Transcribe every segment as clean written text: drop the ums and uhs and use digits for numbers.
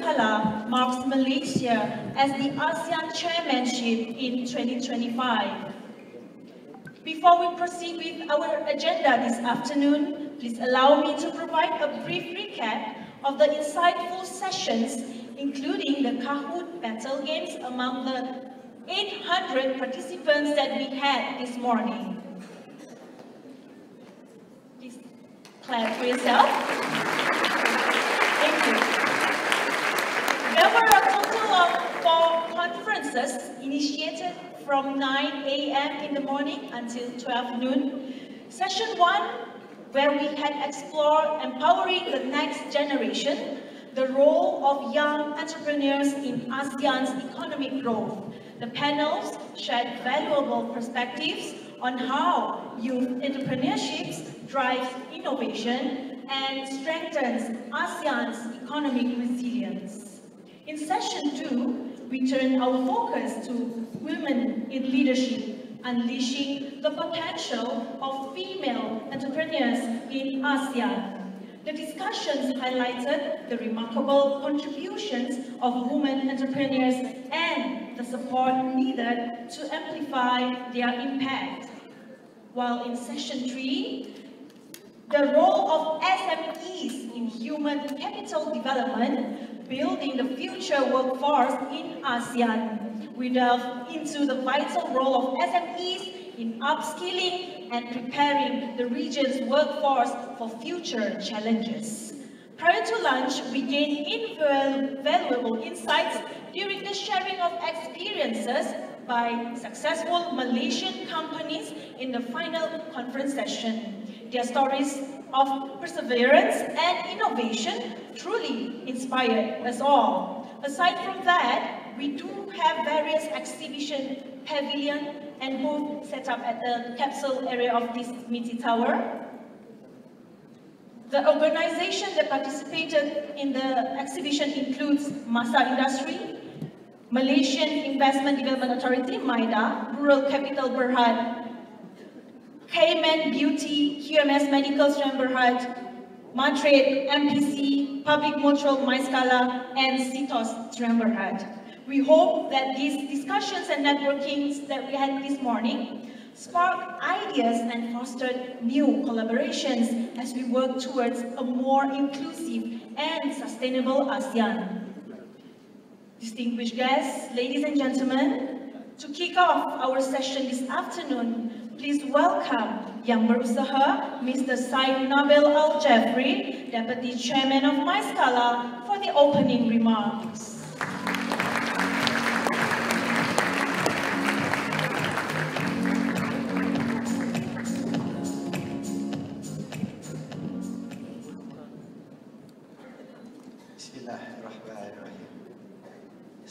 Skala marks Malaysia as the ASEAN chairmanship in 2025. Before we proceed with our agenda this afternoon, please allow me to provide a brief recap of the insightful sessions, including the Kahoot battle games among the 800 participants that we had this morning. Please clap for yourself. Thank you. There were a total of 4 conferences initiated from 9 a.m. in the morning until 12 noon. Session 1, where we had explored empowering the next generation, the role of young entrepreneurs in ASEAN's economic growth. The panels shared valuable perspectives on how youth entrepreneurship drives innovation and strengthens ASEAN's economic resilience. In session 2, we turned our focus to women in leadership, unleashing the potential of female entrepreneurs in ASEAN. The discussions highlighted the remarkable contributions of women entrepreneurs and the support needed to amplify their impact. While in session 3, the role of SMEs in human capital development, building the future workforce in ASEAN. We delve into the vital role of SMEs in upskilling and preparing the region's workforce for future challenges. Prior to lunch, we gained invaluable insights during the sharing of experiences by successful Malaysian companies in the final conference session. Their stories of perseverance and innovation truly inspired us all. Aside from that, we do have various exhibition pavilion and booth set up at the capsule area of this meeting tower. The organization that participated in the exhibition includes Masa Industri, Malaysian Investment Development Authority, MIDA, Rural Capital Berhad, Cayman Beauty, QMS Medical Sdn Berhad, Matrade, MPC, Public Mutual Myskala, and CITOS Sdn Berhad. We hope that these discussions and networkings that we had this morning sparked ideas and fostered new collaborations as we work towards a more inclusive and sustainable ASEAN. Distinguished guests, ladies and gentlemen, to kick off our session this afternoon, please welcome Yang Berusaha, Mr. Syed Nabil Al-Jafri, Deputy Chairman of Myskala, for the opening remarks.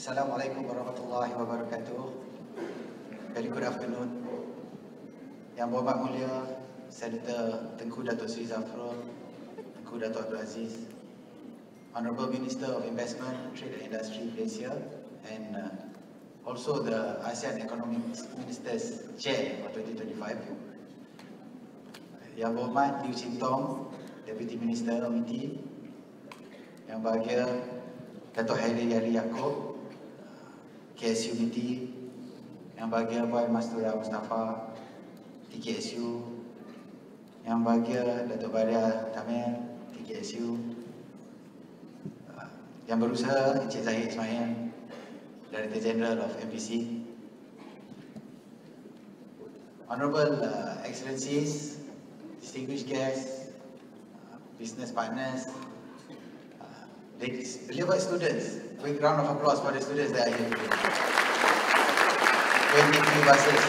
Assalamualaikum warahmatullahi wabarakatuh. Very good afternoon. Yang berhormat mulia Senator Tengku Datuk Seri Zafrul, Tengku Datuk Abdul Aziz, Honorable Minister of Investment, Trade and Industry Malaysia, and also the ASEAN Economic Ministers Chair for 2025. Yang berhormat Liu Chin Tong, Deputy Minister Komiti, yang bahagia Datuk Hairi Yari Yaakob, KSU Unity, yang bahagia Puan Mastura Mustafa, TKSU, yang bahagia Datuk Baria Tamil, TKSU, yang berusaha Encik Zahid Ismail, Director General of MPC, Honorable Excellencies, distinguished guests, business partners, ladies, beloved students. Quick round of applause for the students that are here today. 23 buses.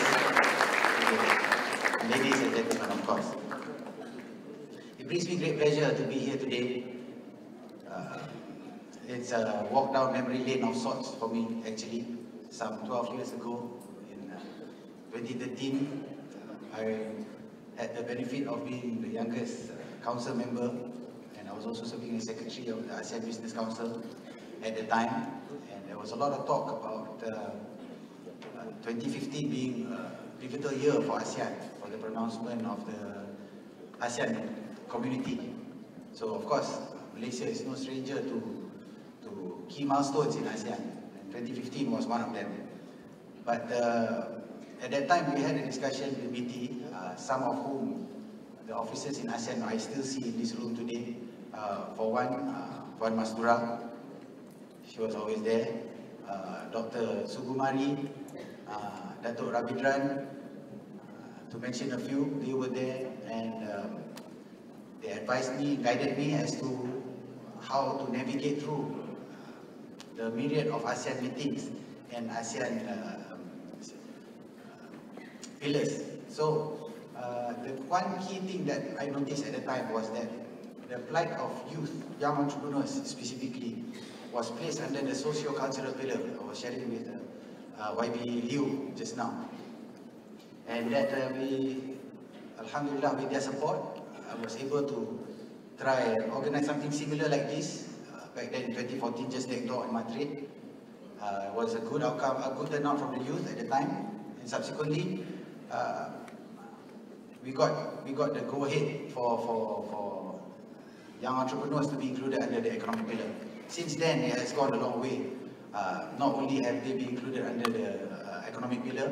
Ladies and gentlemen, of course. It brings me great pleasure to be here today. It's a walk down memory lane of sorts for me, actually. Some 12 years ago, in 2013, I had the benefit of being the youngest council member, and I was also serving as Secretary of the ASEAN Business Council at the time, and there was a lot of talk about 2015 being a pivotal year for ASEAN, for the pronouncement of the ASEAN community. So of course, Malaysia is no stranger to key milestones in ASEAN, and 2015 was one of them. But at that time, we had a discussion with BT, some of whom the officers in ASEAN I still see in this room today. For one, Puan Mastura, she was always there. Dr. Sugumari, Datuk Rabindran, to mention a few, they were there, and they advised me, guided me as to how to navigate through the myriad of ASEAN meetings and ASEAN pillars. So the one key thing that I noticed at the time was that the plight of youth, young entrepreneurs specifically, was placed under the socio-cultural pillar. I was sharing with YB Liu just now. And that we, Alhamdulillah, with their support, I was able to try and organize something similar like this. Back then in 2014, just next door in Madrid. It was a good outcome, a good turnout from the youth at the time. And subsequently, we got the go-ahead for young entrepreneurs to be included under the economic pillar. Since then, it has gone a long way. Not only have they been included under the economic pillar,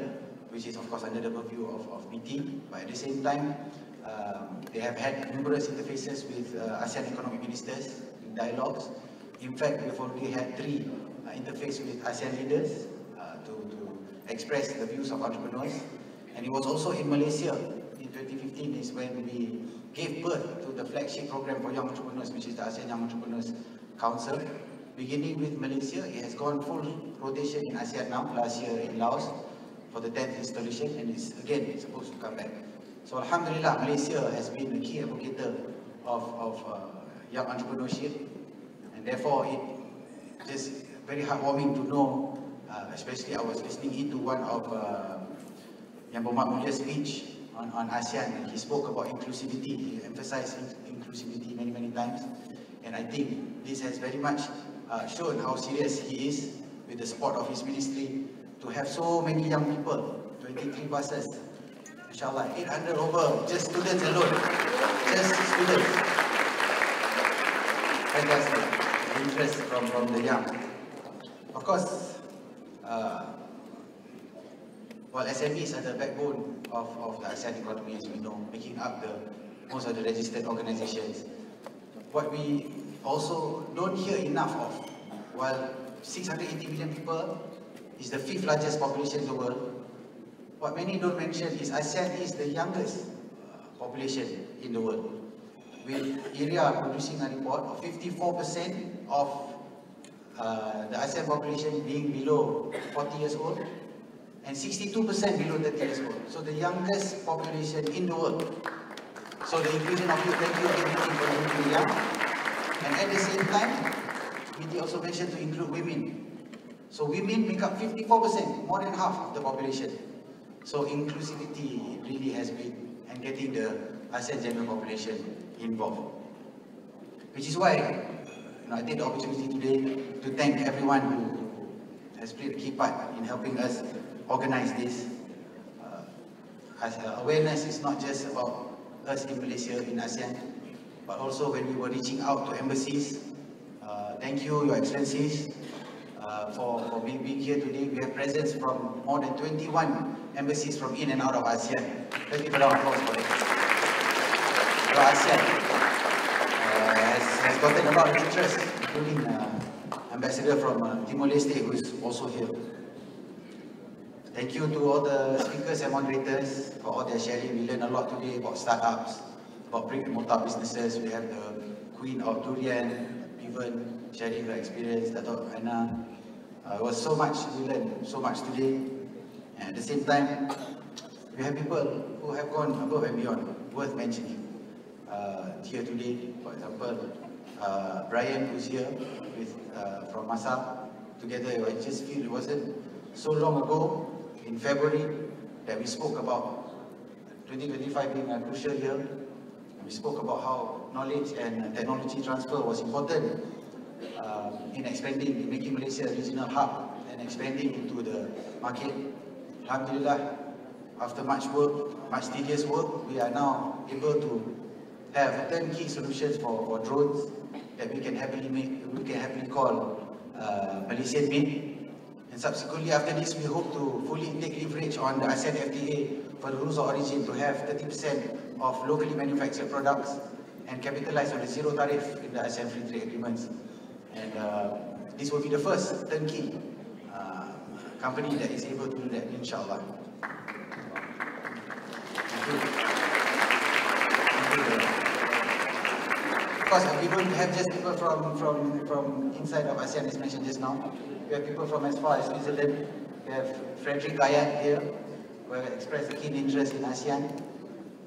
which is of course under the purview of BT, but at the same time, they have had numerous interfaces with ASEAN economic ministers in dialogues. In fact, we've already had 3 interfaces with ASEAN leaders to express the views of entrepreneurs. And it was also in Malaysia in 2015 is when we gave birth to the flagship program for young entrepreneurs, which is the ASEAN Young Entrepreneurs Council. Beginning with Malaysia, it has gone full rotation in ASEAN now, last year in Laos for the 10th installation, and it's again supposed to come back. So Alhamdulillah, Malaysia has been a key advocate of young entrepreneurship, and therefore it's just very heartwarming to know, especially I was listening into one of Yang Berhormat Mulia's speech on ASEAN, and he spoke about inclusivity. He emphasized inclusivity many times, and I think this has very much shown how serious he is with the support of his ministry to have so many young people, 23 buses, inshallah, 800 over, just students alone, just students. Fantastic, interest from the young. Of course, well, SMEs are the backbone of the ASEAN economy, as we know, making up most of the registered organizations. What we also don't hear enough of, while 680 million people is the 5th largest population in the world, what many don't mention is ASEAN is the youngest population in the world, with IRIA producing a report of 54% of the ASEAN population being below 40 years old and 62% below 30 years old. So the youngest population in the world. So the inclusion of youth, thank you again for including young. And at the same time, we also mentioned to include women. So women make up 54%, more than half of the population. So inclusivity really has been, and getting the ASEAN general population involved. Which is why I take the opportunity today to thank everyone who has played a key part in helping us organize this. Awareness is not just about us in Malaysia, in ASEAN, but also when we were reaching out to embassies. Thank you, Your Excellencies, for being here today. We have presence from more than 21 embassies from in and out of ASEAN. Let's give a round of applause for that. ASEAN has gotten a lot of interest, including Ambassador from Timor-Leste, who is also here. Thank you to all the speakers and moderators for all their sharing. We learned a lot today about startups, about brick and mortar businesses. We have the Queen of Durian, even sharing her experience, Datuk Anna. It was so much, we learned so much today. And at the same time, we have people who have gone above and beyond, worth mentioning. Here today, for example, Brian, who's here with, from Masa. Together, I just feel it wasn't so long ago, in February, that we spoke about 2025 being a crucial year. We spoke about how knowledge and technology transfer was important in expanding, in making Malaysia a regional hub and expanding into the market. Alhamdulillah, after much work, much tedious work, we are now able to have turnkey solutions for drones that we can happily make, we can happily call Malaysian made. And subsequently after this, we hope to fully take leverage on the ASEAN FTA for the rules of origin to have 30% of locally manufactured products and capitalize on the zero tariff in the ASEAN Free Trade Agreements. And this will be the first turnkey company that is able to do that, inshallah. Thank you. Of course, we don't have just people from inside of ASEAN, as mentioned just now. We have people from as far as Switzerland. We have Frederick Gayat here, who have expressed a keen interest in ASEAN.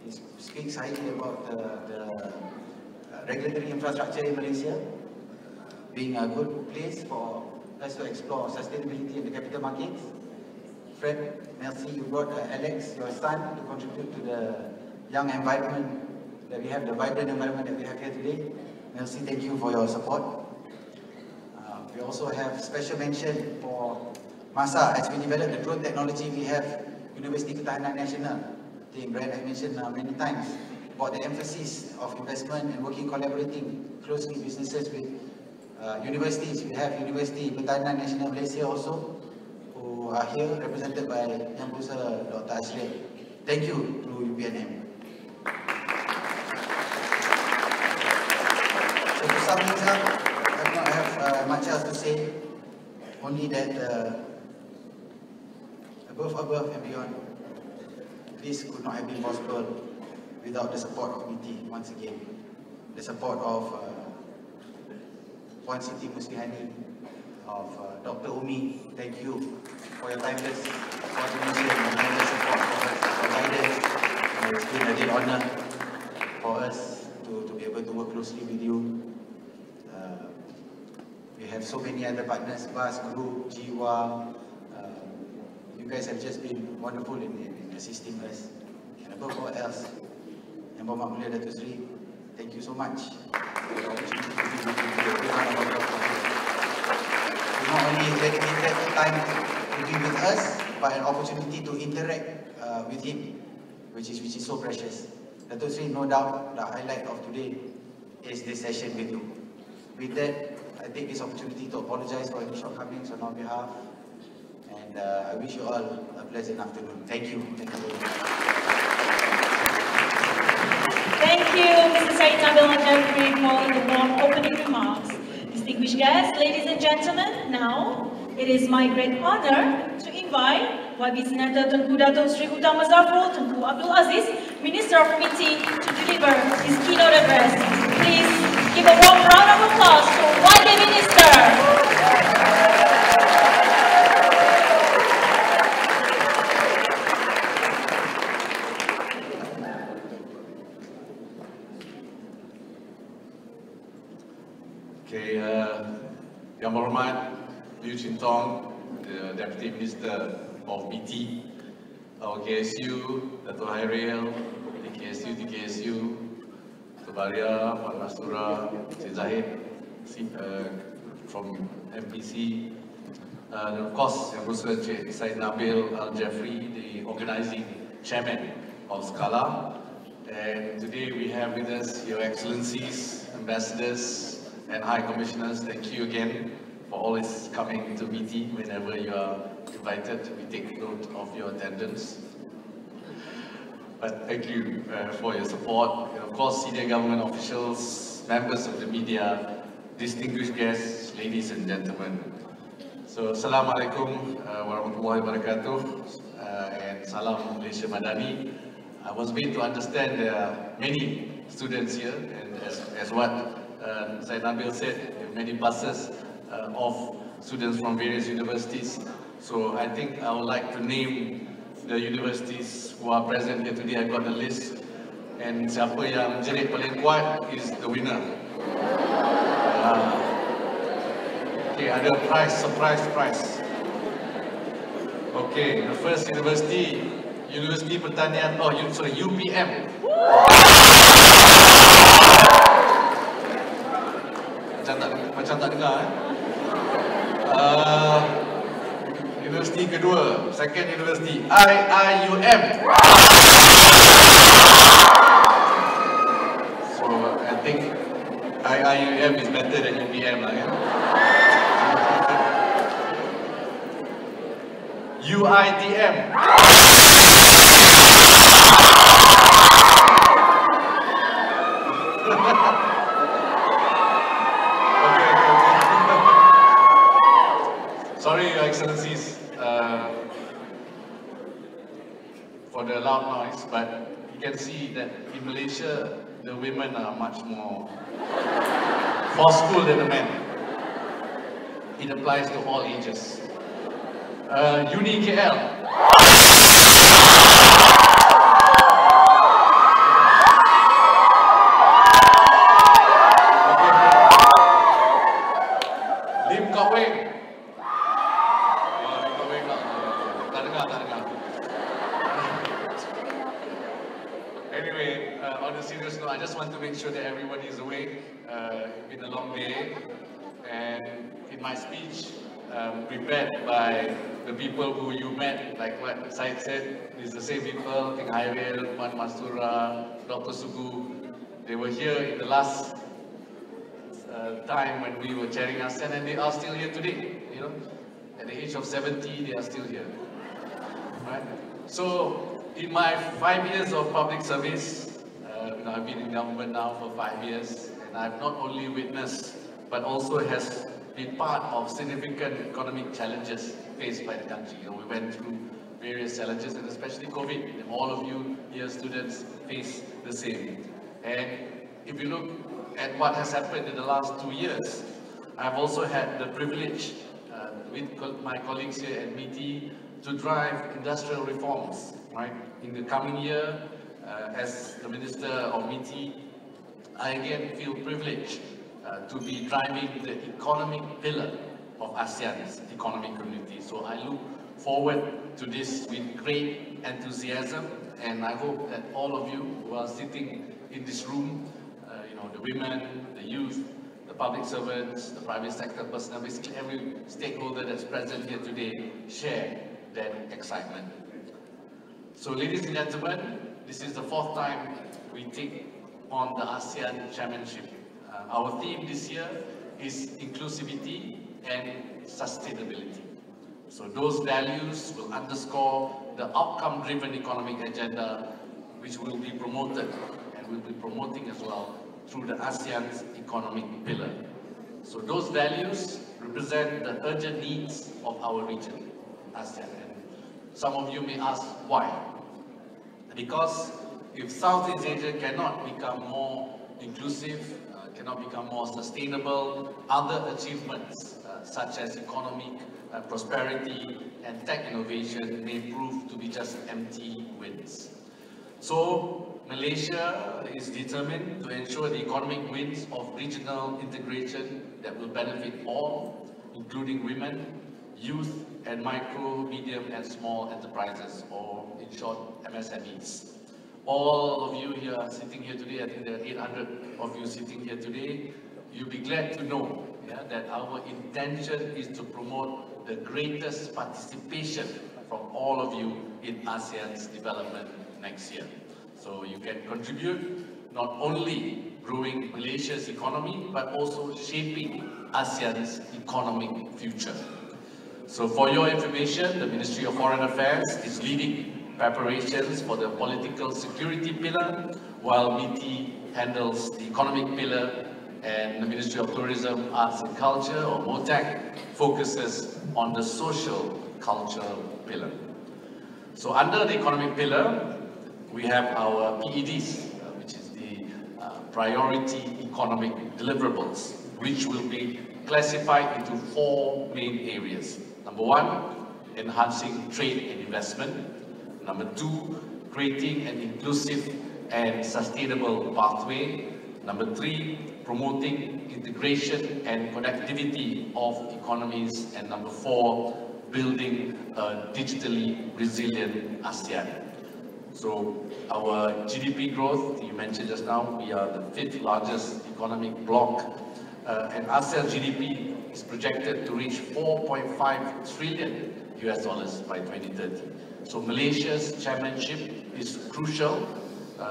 He speaks highly about the regulatory infrastructure in Malaysia being a good place for us to explore sustainability in the capital markets. Fred, merci, you brought Alex, your son, to contribute to the young environment that we have, the vibrant environment that we have here today. Merci, thank you for your support. We also have special mention for Masa. As we develop the drone technology, we have Universiti Pertahanan Nasional. I think Brian has mentioned many times about the emphasis of investment and working, collaborating closely businesses with universities. We have Universiti Pertahanan Nasional Malaysia also, who are here represented by Yang Besar Dr. Seri. Thank you to UPNM. So to sum things up, I do not have much else to say, only that above and beyond, this could not have been possible without the support of BT, once again. The support of Puan Siti Muslihani, of Dr. Umi. Thank you for your timeless contribution and timeless support for guidance. It's been a real honor for us to be able to work closely with you. We have so many other partners, BAS Group, Jiwa. You guys have just been wonderful in assisting us. And above all else, Yang Berhormat Mulia Datuk Seri, thank you so much for the opportunity to be with you. Not only dedicated time to be with us, but an opportunity to interact with him, which is so precious. Datuk Seri, no doubt the highlight of today is this session with you. With that, I take this opportunity to apologize for any shortcomings on our behalf, and I wish you all a pleasant afternoon. Thank you. Thank you very much. Thank you, Mr. Seri, Abdul, and Jeffrey, for the warm opening remarks. Distinguished guests, ladies and gentlemen, now it is my great honor to invite YB Senator Tengku Datuk Seri Utama Zafrul Tengku Abdul Aziz, Minister of Committee, to deliver his keynote address. Please give a warm round of applause to YB Minister. Okay, Yang Berhormat Liu Chin Tong, the Deputy Minister of BT, our KSU, Datuk Hairil, DKSU, Baria, Pak Mastura, Cik Zahid from MPC, and of course, Yang Besar Cik Syed Nabil Al-Jafri, the organizing chairman of Scala. And today we have with us Your Excellencies, Ambassadors, and High Commissioners. Thank you again for always coming to BT whenever you are invited. We take note of your attendance. But thank you for your support. And of course, senior government officials, members of the media, distinguished guests, ladies and gentlemen. So, Assalamualaikum warahmatullahi wabarakatuh, and Salam Malaysia Madani. I was made to understand there are many students here, and as what Syed Nabil said, many buses of students from various universities. So I think I would like to name the universities who are present here today. I got the list, and siapa yang jerit paling kuat is the winner. Okay, ada surprise prize. Okay, the first university, Universiti Pertanian, UPM. Macam tak dengar. Universiti kedua, second university, IIUM. So I think IIUM is better than UPM lah, kan? UITM. Sorry, Your Excellencies, for the loud noise, but you can see that in Malaysia, the women are much more forceful than the men. It applies to all ages. Uni KL. Anyway, on a serious note, I just want to make sure that everybody is awake. It's been a long day, and in my speech, prepared by the people who you met, like what Syed said, it's the same people, King Hairil, Wan Mastura, Dr. Sugu. They were here in the last time when we were chairing ASEAN, and they are still here today. You know, at the age of 70, they are still here. Right? So, in my 5 years of public service, I've been in government now for 5 years, and I've not only witnessed, but also has been part of significant economic challenges faced by the country. You know, we went through various challenges, and especially COVID, and all of you here, students, face the same. And if you look at what has happened in the last 2 years, I've also had the privilege with my colleagues here at MITI to drive industrial reforms. Right? In the coming year, as the Minister of MITI, I again feel privileged to be driving the economic pillar of ASEAN's economic community. So I look forward to this with great enthusiasm, and I hope that all of you who are sitting in this room, the women, the youth, the public servants, the private sector personnel, basically every stakeholder that's present here today, share that excitement. So, ladies and gentlemen, this is the 4th time we take on the ASEAN Chairmanship. Our theme this year is inclusivity and sustainability. So those values will underscore the outcome-driven economic agenda which will be promoted and will be promoting as well through the ASEAN's economic pillar. So those values represent the urgent needs of our region, ASEAN. Some of you may ask why. Because if Southeast Asia cannot become more inclusive, cannot become more sustainable, other achievements such as economic prosperity and tech innovation may prove to be just empty wins. So Malaysia is determined to ensure the economic wins of regional integration that will benefit all, including women, youth, and micro, medium, and small enterprises, or in short, MSMEs. All of you here sitting here today, I think there are 800 of you sitting here today, you'll be glad to know that our intention is to promote the greatest participation from all of you in ASEAN's development next year. So you can contribute not only growing Malaysia's economy, but also shaping ASEAN's economic future. So for your information, the Ministry of Foreign Affairs is leading preparations for the political security pillar, while MITI handles the economic pillar, and the Ministry of Tourism, Arts and Culture, or MOTAC, focuses on the social cultural pillar. So under the economic pillar, we have our PEDs, which is the priority economic deliverables, which will be classified into 4 main areas. Number 1, enhancing trade and investment. Number 2, creating an inclusive and sustainable pathway. Number 3, promoting integration and connectivity of economies. And number 4, building a digitally resilient ASEAN. So our GDP growth, you mentioned just now, we are the 5th largest economic bloc, and ASEAN GDP is projected to reach $4.5 trillion by 2030. So Malaysia's chairmanship is crucial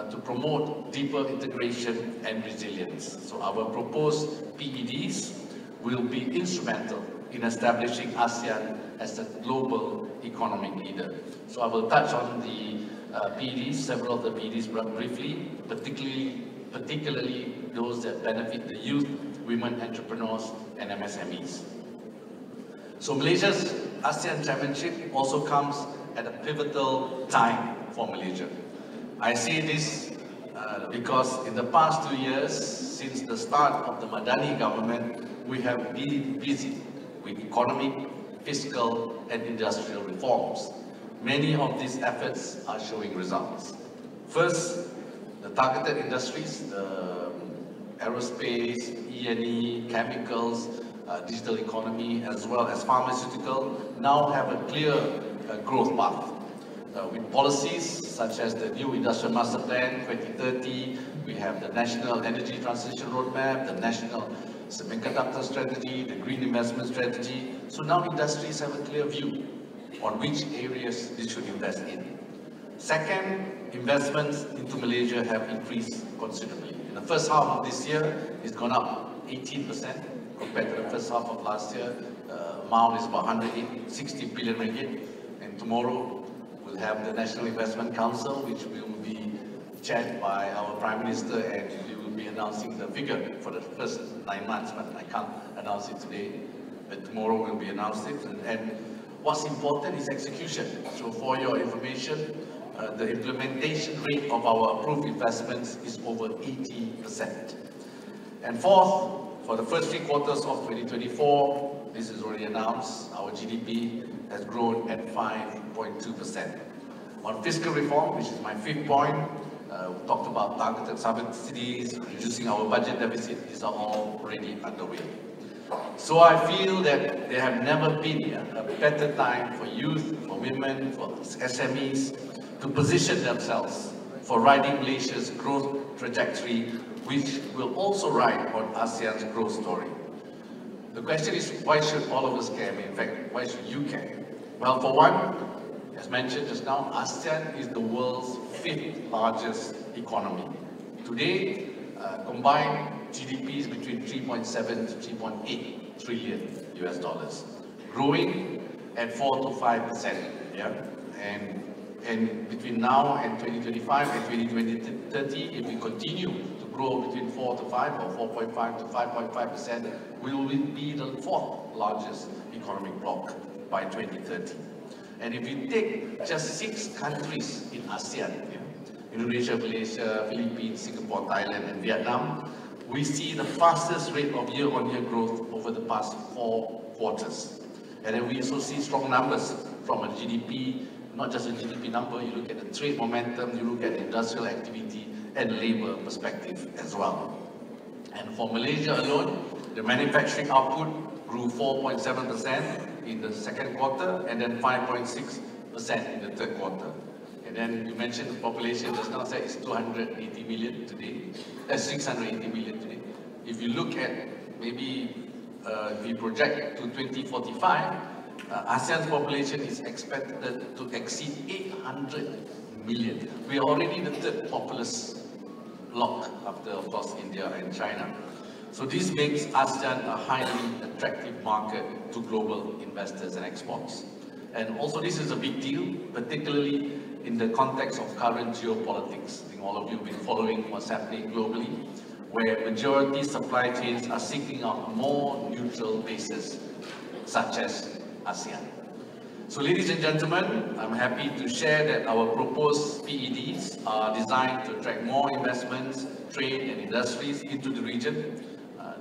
to promote deeper integration and resilience. So our proposed PEDs will be instrumental in establishing ASEAN as a global economic leader. So I will touch on the PEDs, several of the PEDs briefly, particularly those that benefit the youth, women entrepreneurs and MSMEs. So Malaysia's ASEAN Chairmanship also comes at a pivotal time for Malaysia. I say this because in the past 2 years, since the start of the Madani government, we have been busy with economic, fiscal and industrial reforms. Many of these efforts are showing results. First, the targeted industries, the aerospace, E&E, chemicals, digital economy, as well as pharmaceutical, now have a clear growth path. With policies such as the new Industrial Master Plan 2030, we have the National Energy Transition Roadmap, the National Semiconductor Strategy, the Green Investment Strategy. So now industries have a clear view on which areas they should invest in. Second, investments into Malaysia have increased considerably. In the first half of this year, it's gone up 18% compared to the first half of last year. Amount is about 160 billion ringgit, and tomorrow we'll have the National Investment Council, which will be chaired by our Prime Minister, and we will be announcing the figure for the first 9 months, but I can't announce it today. But tomorrow we'll be announcing it, and what's important is execution. So for your information, the implementation rate of our approved investments is over 80%. And fourth, for the first 3 quarters of 2024, this is already announced, our GDP has grown at 5.2%. On fiscal reform, which is my 5th point, we talked about targeted subsidies, reducing our budget deficit. These are all already underway. So I feel that there have never been a better time for youth, for women, for SMEs to position themselves for riding Malaysia's growth trajectory, which will also ride on ASEAN's growth story. The question is, why should all of us care? In fact, why should you care? Well, for one, as mentioned just now, ASEAN is the world's 5th largest economy. Today, combined GDP is between 3.7 to 3.8 trillion US dollars, growing at 4 to 5%. Yeah, and between now and 2025 and 2030, if we continue to grow between 4 to 5 or 4.5 to 5.5%, we will be the 4th largest economic bloc by 2030. And if you take just 6 countries in ASEAN, Indonesia, Malaysia, Philippines, Singapore, Thailand and Vietnam, we see the fastest rate of year-on-year growth over the past 4 quarters. And then we also see strong numbers from a GDP, not just a GDP number, you look at the trade momentum, you look at industrial activity and labor perspective as well. And for Malaysia alone, the manufacturing output grew 4.7% in the 2nd quarter and then 5.6% in the 3rd quarter. And then you mentioned the population just now, said it's 280 million today, 680 million today. If you look at maybe we project to 2045, ASEAN's population is expected to exceed 800 million. We are already the 3rd populous bloc after, of course, India and China. So this makes ASEAN a highly attractive market to global investors and exports. And also this is a big deal, particularly in the context of current geopolitics. I think all of you have been following what's happening globally, where majority supply chains are seeking out more neutral bases, such as ASEAN. So ladies and gentlemen, I'm happy to share that our proposed PEDs are designed to attract more investments, trade and industries into the region.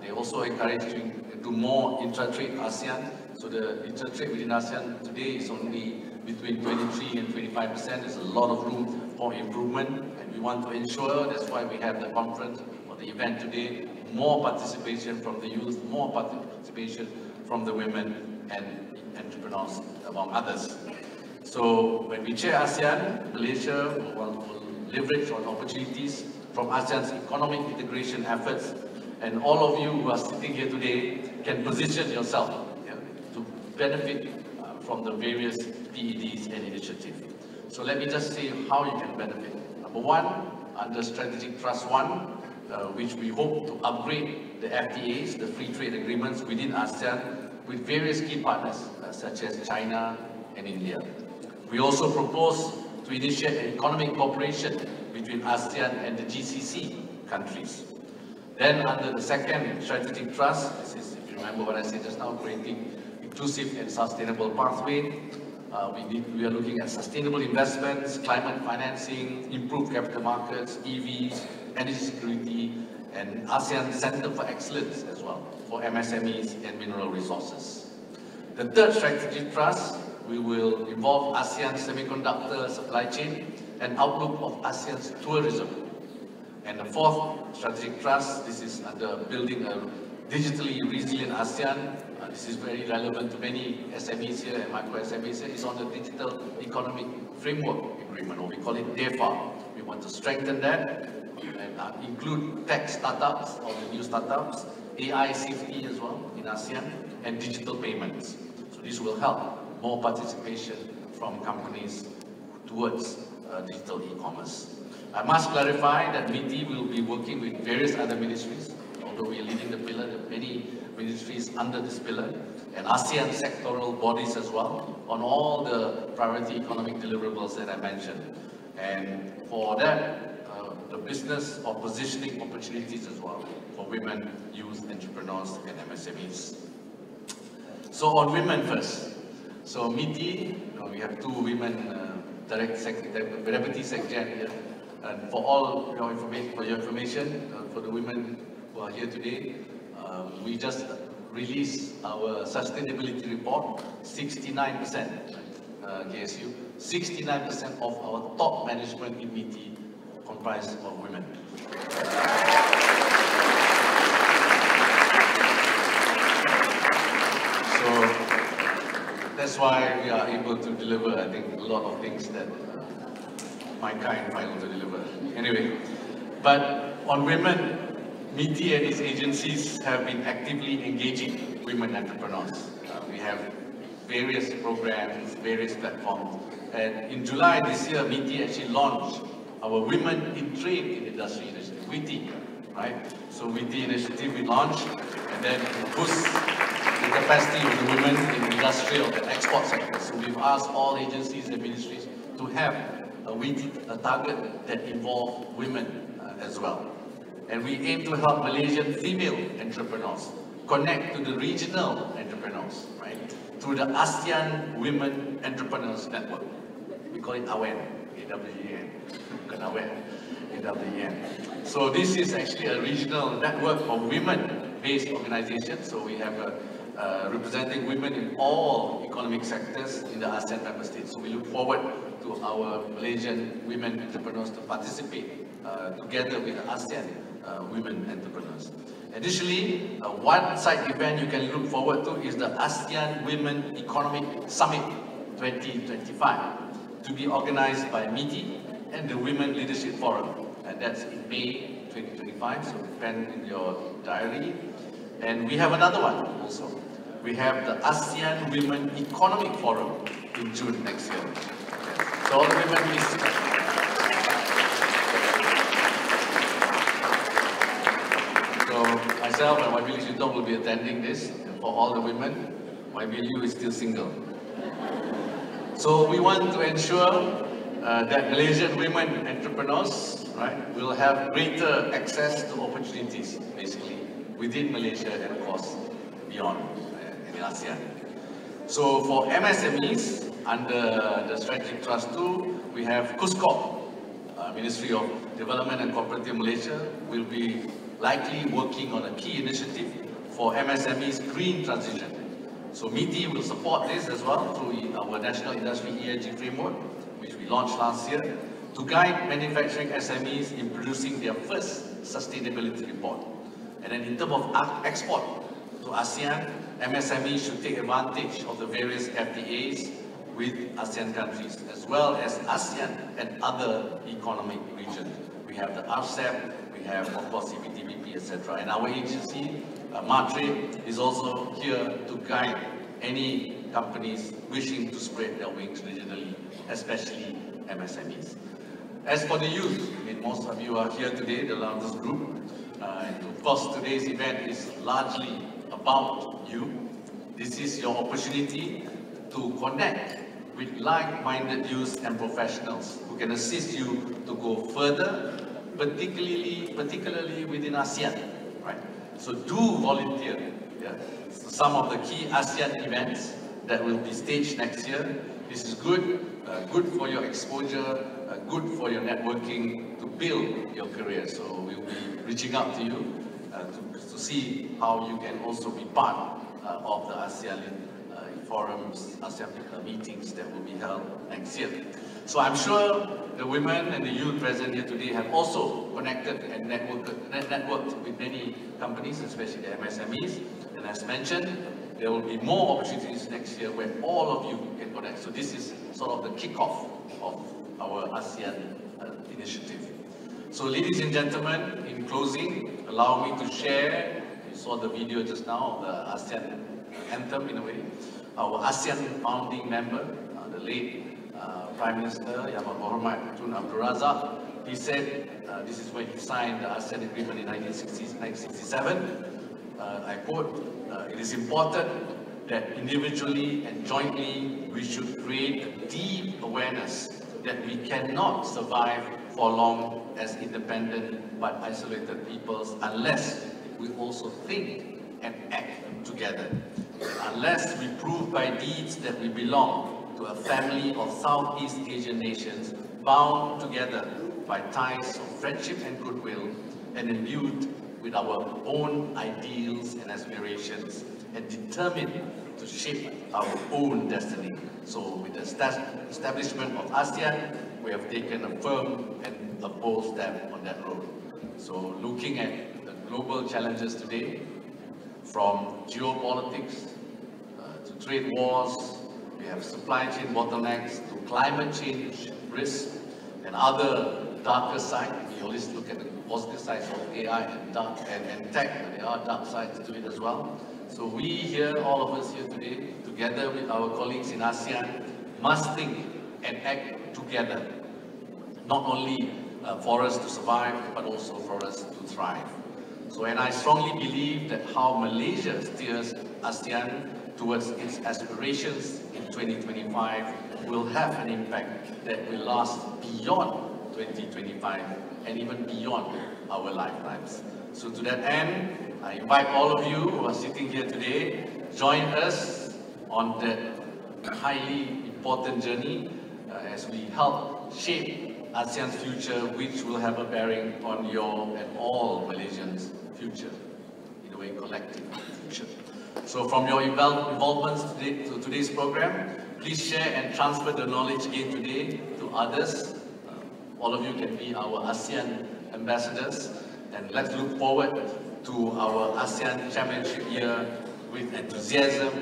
They also encourage to do more intra-trade ASEAN. So the intra-trade within ASEAN today is only between 23 and 25%. There's a lot of room for improvement, and we want to ensure, that's why we have the conference or the event today, more participation from the youth, more participation from the women and entrepreneurs, among others. So when we chair ASEAN, Malaysia will leverage on opportunities from ASEAN's economic integration efforts, and all of you who are sitting here today can position yourself to benefit from the various PEDs and initiatives. So let me just say how you can benefit. Number one, under Strategic Trust 1, which we hope to upgrade the FTAs, the free trade agreements within ASEAN, with various key partners such as China and India. We also propose to initiate an economic cooperation between ASEAN and the GCC countries. Then under the second strategic thrust, this is, if you remember what I said just now, creating inclusive and sustainable pathway. We are looking at sustainable investments, climate financing, improved capital markets, EVs, energy security, and ASEAN Center for Excellence as well, for MSMEs and mineral resources. The third strategic thrust, we will involve ASEAN semiconductor supply chain and outlook of ASEAN's tourism. And the fourth strategic thrust, this is under building a digitally resilient ASEAN. This is very relevant to many SMEs here and micro SMEs here, is on the Digital Economic Framework Agreement, or we call it DEFA. We want to strengthen that and include tech startups, or the new startups, AI safety as well in ASEAN, and digital payments. So this will help more participation from companies towards digital e-commerce. I must clarify that MITI will be working with various other ministries, although we are leading the pillar, there are many ministries under this pillar, and ASEAN sectoral bodies as well, on all the priority economic deliverables that I mentioned. And for that, the business or positioning opportunities as well, for women, youth, entrepreneurs, and MSMEs. So on women first. So MITI, we have two women deputy secretary here. And for all your information, for the women who are here today, we just released our sustainability report. 69%, KSU, 69% of our top management in MITI comprised of women. So that's why we are able to deliver, I think, a lot of things that my kind failed to deliver. Anyway, but on women, MITI and its agencies have been actively engaging women entrepreneurs. We have various programs, various platforms, and in July this year, MITI actually launched our Women in Trade in Industry initiative, WITI, right? So WITI initiative we launched, and then boost the capacity of the women in the industrial and export sector. So we've asked all agencies and ministries to have a target that involves women as well. And we aim to help Malaysian female entrepreneurs connect to the regional entrepreneurs, right? Through the ASEAN Women Entrepreneurs Network. We call it AWAN, A-W-A-N, A-W-A-N. So this is actually a regional network of women-based organizations. So we have representing women in all economic sectors in the ASEAN member states. So we look forward to our Malaysian women entrepreneurs to participate together with the ASEAN women entrepreneurs. Additionally, one side event you can look forward to is the ASEAN Women Economic Summit 2025, to be organized by MITI and the Women Leadership Forum, and that's in May 2025, so pen in your diary. And we have another one also. We have the ASEAN Women Economic Forum in June next year. So all the women, please. So myself and Waibili Sutong will be attending this. And for all the women, Waibili is still single. So we want to ensure that Malaysian women entrepreneurs, right, will have greater access to opportunities, basically, within Malaysia and of course beyond in ASEAN. So for MSMEs, under the Strategic Trust 2, we have KUSKOP, Ministry of Development and Cooperative Malaysia, will be likely working on a key initiative for MSMEs' green transition. So MITI will support this as well through our National Industry ESG Framework, which we launched last year, to guide manufacturing SMEs in producing their first sustainability report. And then in terms of export to ASEAN, MSMEs should take advantage of the various FTAs with ASEAN countries, as well as ASEAN and other economic regions. We have the RCEP, we have, of course, CPTPP, etc. And our agency, MATRE, is also here to guide any companies wishing to spread their wings regionally, especially MSMEs. As for the youth, I mean, most of you are here today, the largest group. And of course, today's event is largely about you. This is your opportunity to connect with like-minded youths and professionals who can assist you to go further, particularly within ASEAN, right? So do volunteer. Yeah. So some of the key ASEAN events that will be staged next year. This is good, good for your exposure, good for your networking to build your career. So we'll be reaching out to you to see how you can also be part of the ASEAN forums, ASEAN meetings that will be held next year. So I'm sure the women and the youth present here today have also connected and networked with many companies, especially the MSMEs. And as mentioned, there will be more opportunities next year where all of you can connect. So this is sort of the kickoff of our ASEAN initiative. So ladies and gentlemen, in closing, allow me to share, you saw the video just now of the ASEAN anthem in a way. Our ASEAN founding member, the late Prime Minister Yang Berhormat Tun Abdul Razak, he said, this is when he signed the ASEAN agreement in 1967, I quote, it is important that individually and jointly we should create a deep awareness that we cannot survive for long as independent but isolated peoples unless we also think and act together. Unless we prove by deeds that we belong to a family of Southeast Asian nations bound together by ties of friendship and goodwill and imbued with our own ideals and aspirations and determined to shape our own destiny. So with the establishment of ASEAN, we have taken a firm and a bold step on that road. So looking at the global challenges today, from geopolitics to trade wars, we have supply chain bottlenecks, to climate change risks and other darker sides. We always look at the positive sides of AI and tech, but there are dark sides to it as well. So we here, all of us here today, together with our colleagues in ASEAN, must think and act together, not only for us to survive, but also for us to thrive. So, and I strongly believe that how Malaysia steers ASEAN towards its aspirations in 2025 will have an impact that will last beyond 2025 and even beyond our lifetimes. So to that end, I invite all of you who are sitting here today, join us on that highly important journey as we help shape ASEAN's future, which will have a bearing on your and all Malaysians' future, in a way collective future. So from your involvements today, to today's program, please share and transfer the knowledge gained today to others. All of you can be our ASEAN ambassadors, and let's look forward to our ASEAN Championship year with enthusiasm,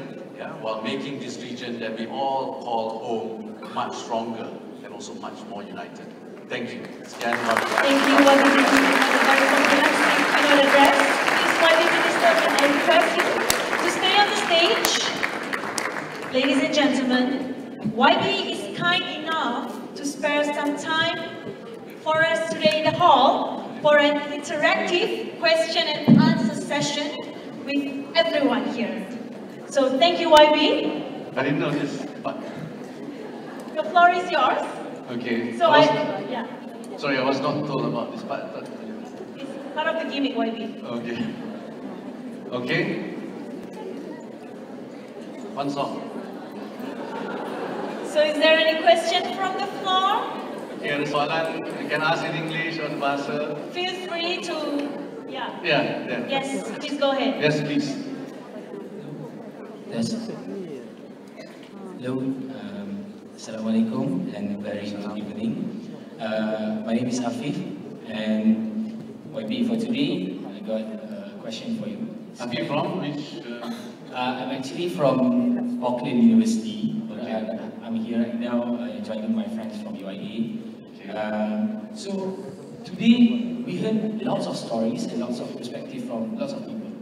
while making this region that we all call home much stronger and also much more united. Thank you. Thank you, YB Minister, for the very comprehensive keynote address. Please, YB Minister, can I request you to stay on the stage? Ladies and gentlemen, YB is kind enough to spare some time for us today in the hall for an interactive question and answer session with everyone here. So thank you, YB. I didn't know this, but... The floor is yours. Okay. So Sorry, I was not told about this part. But... It's part of the gimmick, YB. Okay. Okay. One song. So is there any question from the floor? Okay, ada soalan, you can ask in English or bahasa. Feel free to, yeah. Yes, please go ahead. Yes, please. Yes. Hello, Assalamualaikum and very good evening. My name is Afif, and YB, for today, I got a question for you. Afif from which? I'm actually from Auckland University. I'm here right now joining my friends from UIA. So today we heard lots of stories and lots of perspective from lots of people.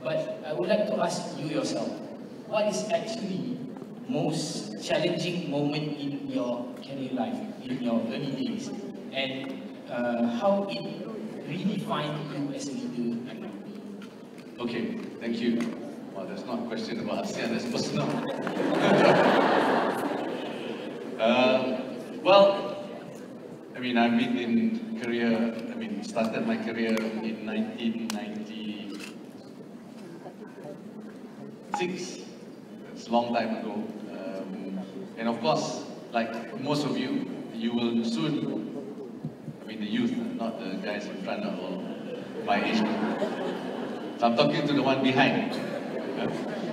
But I would like to ask you yourself, what is actually most challenging moment in your career life, in your early days, and how it really defined you as a leader? Okay, thank you. Wow, it's not a question about ASEAN, it's personal. Well, I mean, I've been in Korea, started my career in 1996. It's a long time ago. And of course, like most of you, you will soon, the youth, not the guys in front of my age group. So I'm talking to the one behind.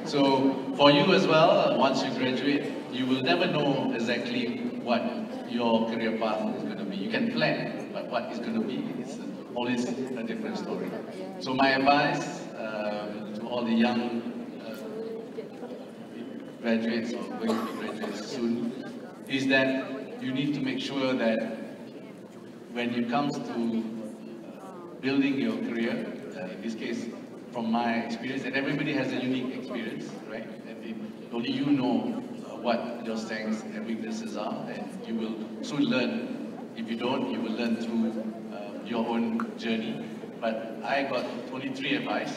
So for you as well, once you graduate, you will never know exactly what your career path is going to be. You can plan, but what it's going to be is always a different story. So my advice to all the young graduates or going to be graduates soon is that you need to make sure that when it comes to building your career, in this case, from my experience, and everybody has a unique experience, right? Only you know what your strengths and weaknesses are, and you will soon learn. If you don't, you will learn through your own journey. But I got only 3 advice.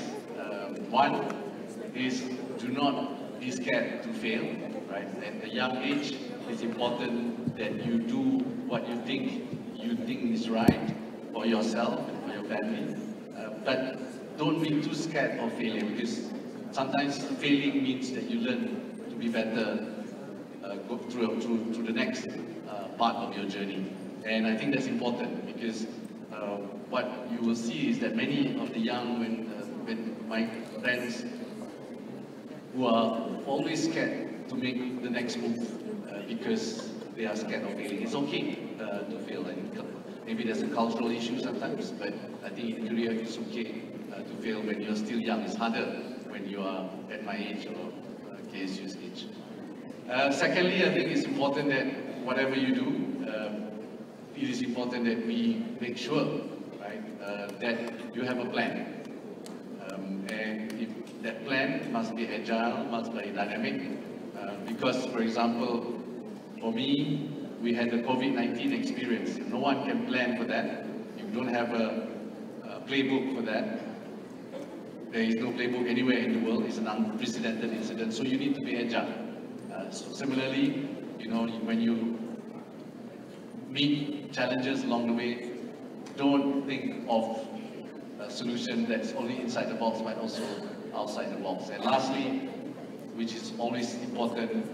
One is do not be scared to fail, right? At a young age, it's important that you do what you think is right for yourself and for your family, but don't be too scared of failure, because sometimes failing means that you learn to be better, go through the next part of your journey. And I think that's important, because what you will see is that many of the young, when my friends who are always scared to make the next move because they are scared of failing. It's okay to fail. Maybe there's a cultural issue sometimes, but I think in Korea it's okay to fail when you're still young. It's harder when you are at my age or KSU's age. Secondly, I think it's important that whatever you do, it is important that we make sure, right, that you have a plan. And that plan must be agile, must be dynamic, because, for example, for me, we had the COVID-19 experience. No one can plan for that. You don't have a playbook for that. There is no playbook anywhere in the world. It's an unprecedented incident, so you need to be agile. So similarly, when you meet challenges along the way, don't think of a solution that's only inside the box, but also outside the box. And lastly, which is always important,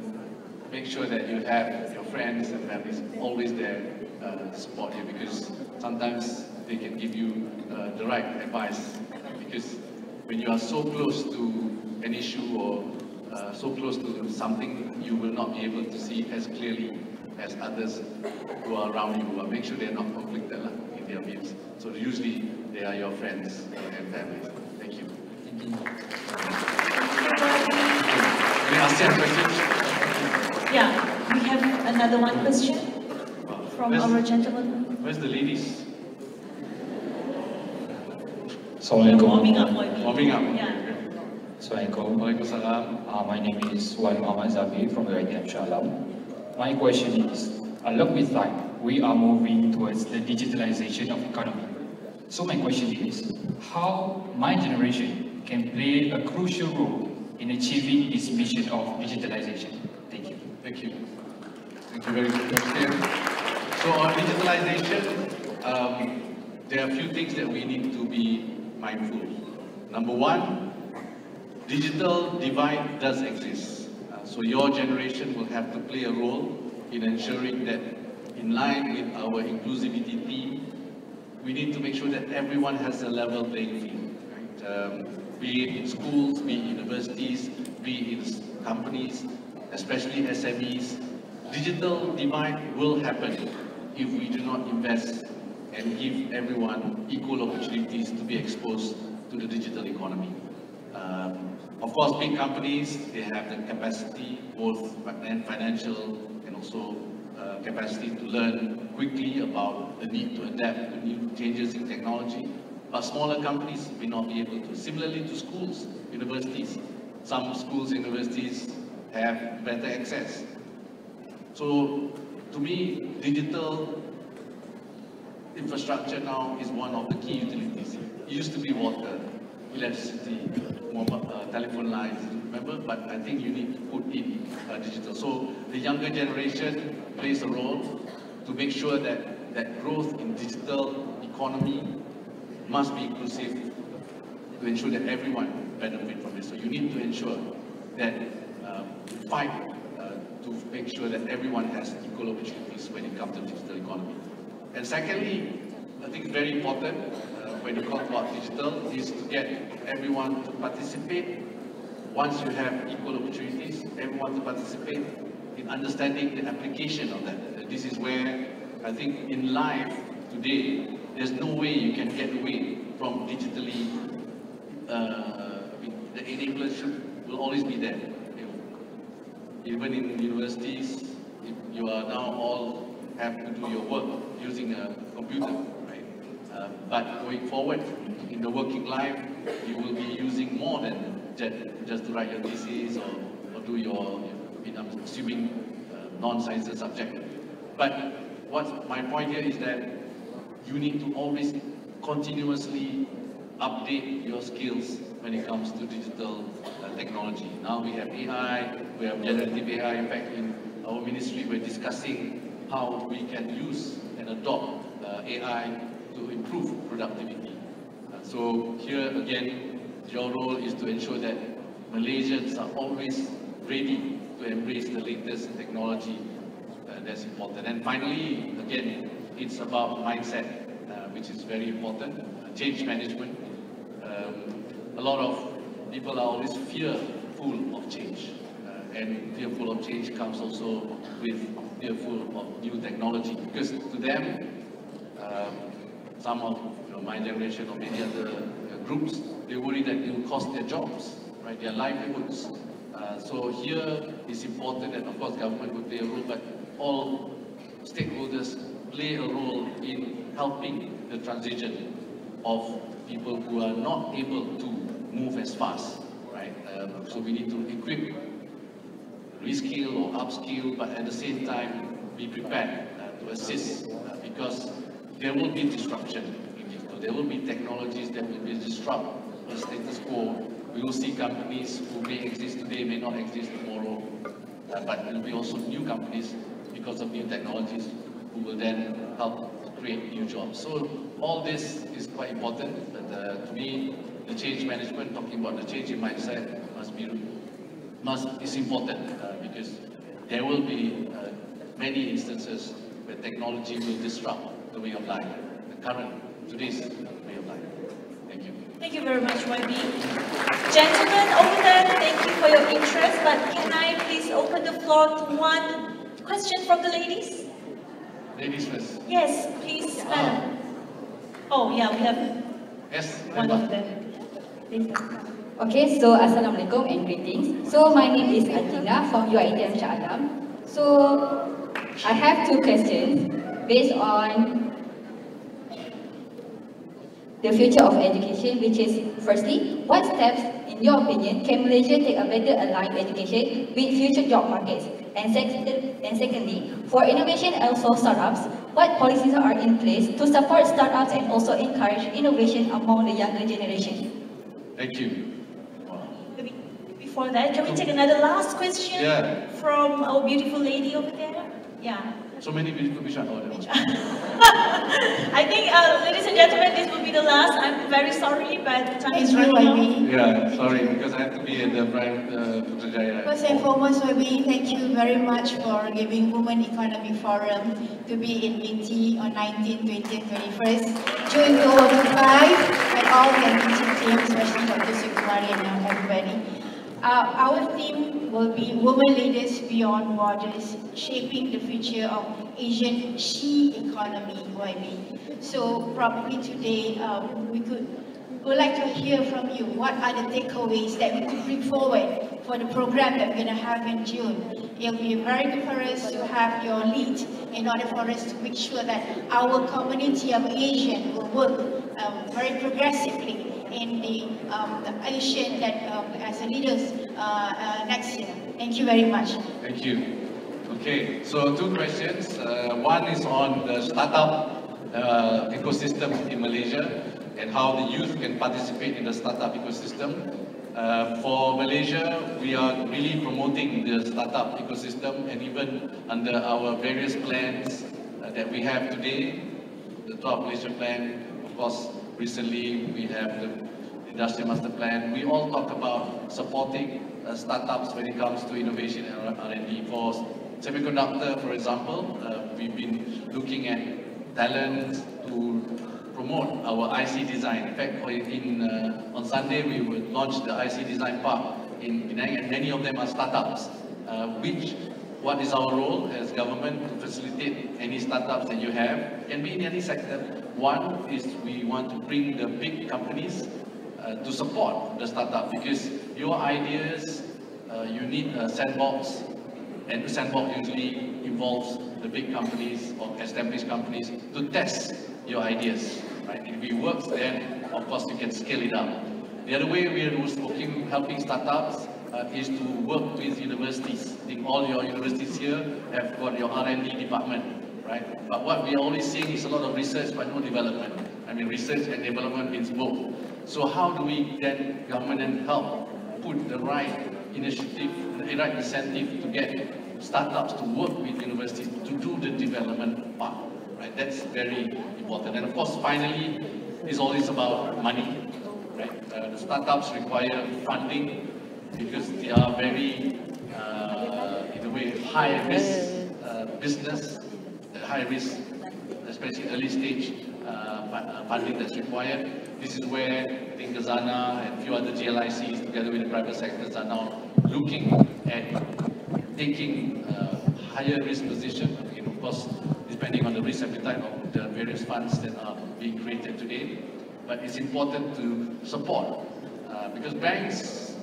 make sure that you have your friends and families always there to support you, because sometimes they can give you the right advice. Because when you are so close to an issue or so close to something, you will not be able to see as clearly as others who are around you. Make sure they are not conflicted in their views. So usually they are your friends and families. Thank you. Thank you. Any ASEAN questions? Yeah, we have another one question from our gentleman. Where's the ladies? Warming up. Warming up. Yeah. Assalamualaikum. Waalaikumsalam. My name is Wan Muhammad Zafrul from UITM Shalam. My question is, along with time, we are moving towards the digitalization of economy. So my question is, how my generation can play a crucial role in achieving this mission of digitalization? Thank you. Thank you. Thank you very much. So on digitalization, there are a few things that we need to be mindful. Number one, digital divide does exist. So your generation will have to play a role in ensuring that, in line with our inclusivity theme, we need to make sure that everyone has a level playing field. Right? Be it in schools, be it in universities, be it in companies, especially SMEs. Digital divide will happen if we do not invest and give everyone equal opportunities to be exposed to the digital economy. Of course, big companies, they have the capacity, both financial and also capacity to learn quickly about the need to adapt to new changes in technology. But smaller companies may not be able to. Similarly to schools, universities. Some schools, universities have better access. So, to me, digital infrastructure now is one of the key utilities. It used to be water, electricity, telephone lines, remember? But I think you need to put in digital. So the younger generation plays a role to make sure that growth in digital economy must be inclusive, to ensure that everyone benefit from it. So you need to ensure that fight to make sure that everyone has equal opportunities when it comes to digital economy. And secondly, I think it's very important when you talk about digital is to get everyone to participate. Once you have equal opportunities, everyone to participate in understanding the application of that. This is where I think in life today, there's no way you can get away from digitally. The enablers will always be there. Even in universities, you are now all have to do your work using a computer, right? But going forward in the working life, you will be using more than just to write your thesis or do your, I'm assuming, non-sciences subject. But what my point here is that you need to always continuously update your skills when it comes to digital technology. Now we have AI, we have generative AI. In fact, in our ministry, we're discussing how we can use and adopt AI to improve productivity. So here again, your role is to ensure that Malaysians are always ready to embrace the latest technology. That's important. And finally, again, it's about mindset, which is very important. Change management. A lot of people are always fearful of change, and fearful of change comes also with fearful of new technology, because to them, some of my generation or many other groups, they worry that it will cost their jobs, right, their livelihoods. So here it's important that of course government will play a role, but all stakeholders play a role in helping the transition of people who are not able to move as fast, right? So we need to equip, reskill or upskill, but at the same time be prepared to assist, because there will be disruption in digital. There will be technologies that will disrupt the status quo. We will see companies who may exist today, may not exist tomorrow, but there will be also new companies because of new technologies who will then help create new jobs. So all this is quite important, but to me, the change management, talking about the change in mindset, is important, because there will be many instances where technology will disrupt the way of life, today's way of life. Thank you. Thank you very much, YB. Gentlemen over there, thank you for your interest, but can I please open the floor to one question from the ladies? Ladies first. Yes, please. Oh yeah, we have one of them. Please. Okay, so Assalamualaikum and greetings. So my name is Atina from UiTM Shah Alam. So I have two questions based on the future of education, which is firstly, what steps, in your opinion, can Malaysia take a better aligned education with future job markets? And secondly, for innovation and also startups, what policies are in place to support startups and also encourage innovation among the younger generation? Thank you. Before that, can we take another last question from our beautiful lady over there? Yeah. So many beautiful vision. I think, ladies and gentlemen, this will be the last. I'm very sorry, but the time is running out. Yeah, sorry, because I have to be at the Prime Putrajaya. First and foremost, YB, thank you very much for giving Women Economy Forum to be in BT on 19, 20, and 21st June 2005, and all the meeting team, especially Dr. Sukumari and everybody. Our theme will be Women Leaders Beyond Borders, Shaping the Future of Asian She Economy, YB. So probably today we would like to hear from you. What are the takeaways that we could bring forward for the program that we're going to have in June? It will be very good for us to have your lead in order for us to make sure that our community of Asian will work very progressively in the Asian that as leaders next year. Thank you very much. Thank you. Okay, so two questions. One is on the startup ecosystem in Malaysia. and how the youth can participate in the startup ecosystem. For Malaysia, we are really promoting the startup ecosystem, and even under our various plans that we have today, the 12 Malaysia plan, of course, recently we have the Industry Master Plan. We all talk about supporting startups when it comes to innovation and R&D. For semiconductor, for example, we've been looking at talent to promote our IC design. In fact, on Sunday we will launch the IC design park in Penang, and many of them are startups. What is our role as government to facilitate any startups that you have? Can be in any sector. One is we want to bring the big companies to support the startup, because your ideas, you need a sandbox, and the sandbox usually involves the big companies or established companies to test your ideas, right? If it works, then of course you can scale it up. The other way we are working, helping startups, is to work with universities. I think all your universities here have got your R&D department, right? But what we are always seeing is a lot of research but no development. I mean, research and development means both. So how do we then, government help put the right initiative, the right incentive to get startups to work with universities to do the development part, right? That's very important. And of course, finally, it's always about money, right? The startups require funding because they are very, in a way, high-risk business, high-risk, especially early stage funding that's required. This is where I think Gazana and a few other GLICs together with the private sectors are now looking at taking higher risk position, of course, depending on the risk appetite of the various funds that are being created today. But it's important to support because banks'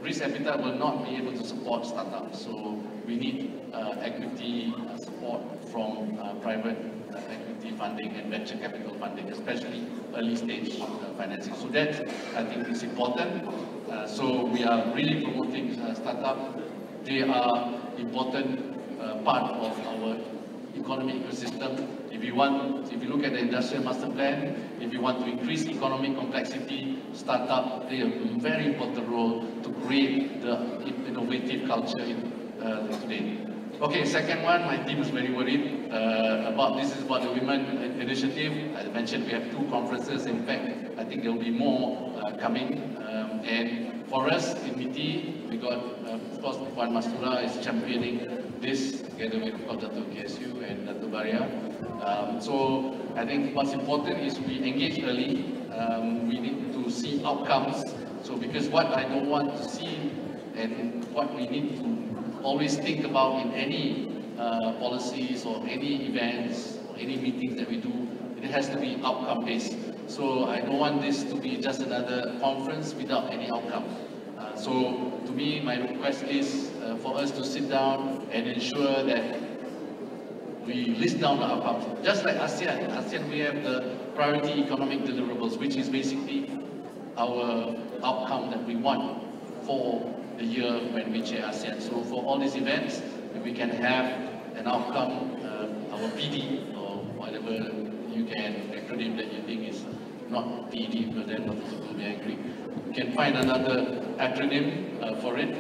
risk appetite will not be able to support startups. So we need equity support from private equity funding and venture capital funding, especially early stage financing. So that, I think, is important. So we are really promoting startup. They are important part of our economic ecosystem. If you look at the Industrial Master Plan, if you want to increase economic complexity, startup play a very important role to create the innovative culture today. Okay, second one, my team is very worried about this. Is about the women initiative. As I mentioned, we have 2 conferences. In fact, I think there will be more coming. And for us in MITI, we got, of course, Puan Mastura is championing this together with Datuk KSU and Datuk Baria. So I think what's important is we engage early. We need to see outcomes. So because what I don't want to see and what we need to always think about in any policies or any events or any meetings that we do, it has to be outcome based. So I don't want this to be just another conference without any outcome. So to me, my request is for us to sit down and ensure that we list down the outcomes. Just like ASEAN. ASEAN, we have the priority economic deliverables, which is basically our outcome that we want for the year when we chair ASEAN. So for all these events, if we can have an outcome, our PD or whatever you can acronym that you think is not PD, but then not will be angry. We can find another acronym for it.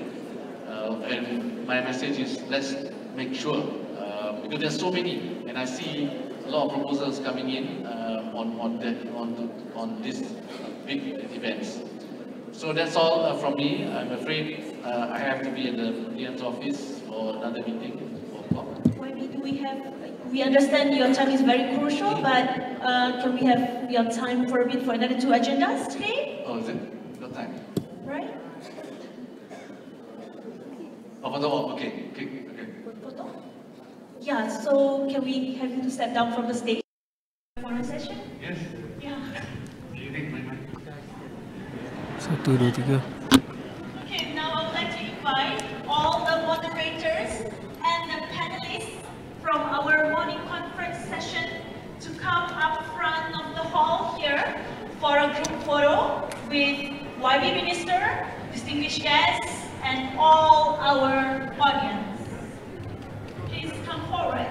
And my message is let's make sure, because there's so many, and I see a lot of proposals coming in on these big events. So that's all from me. I'm afraid I have to be in the DM's office for another meeting. Maybe we understand your time is very crucial, but can we have your time for a bit for another 2 agendas today? Oh, is it? Got time. Right? Oh, okay. Photo? Yeah, so can we have you to step down from the stage for a session? Yes. Yeah. Do you think my mic? 1, 2, 3. Okay, now I would like to invite all the moderators and the panelists from our morning conference session to come up front of the hall here for a group photo with YB Minister, distinguished guests, and all our audience. Please come forward.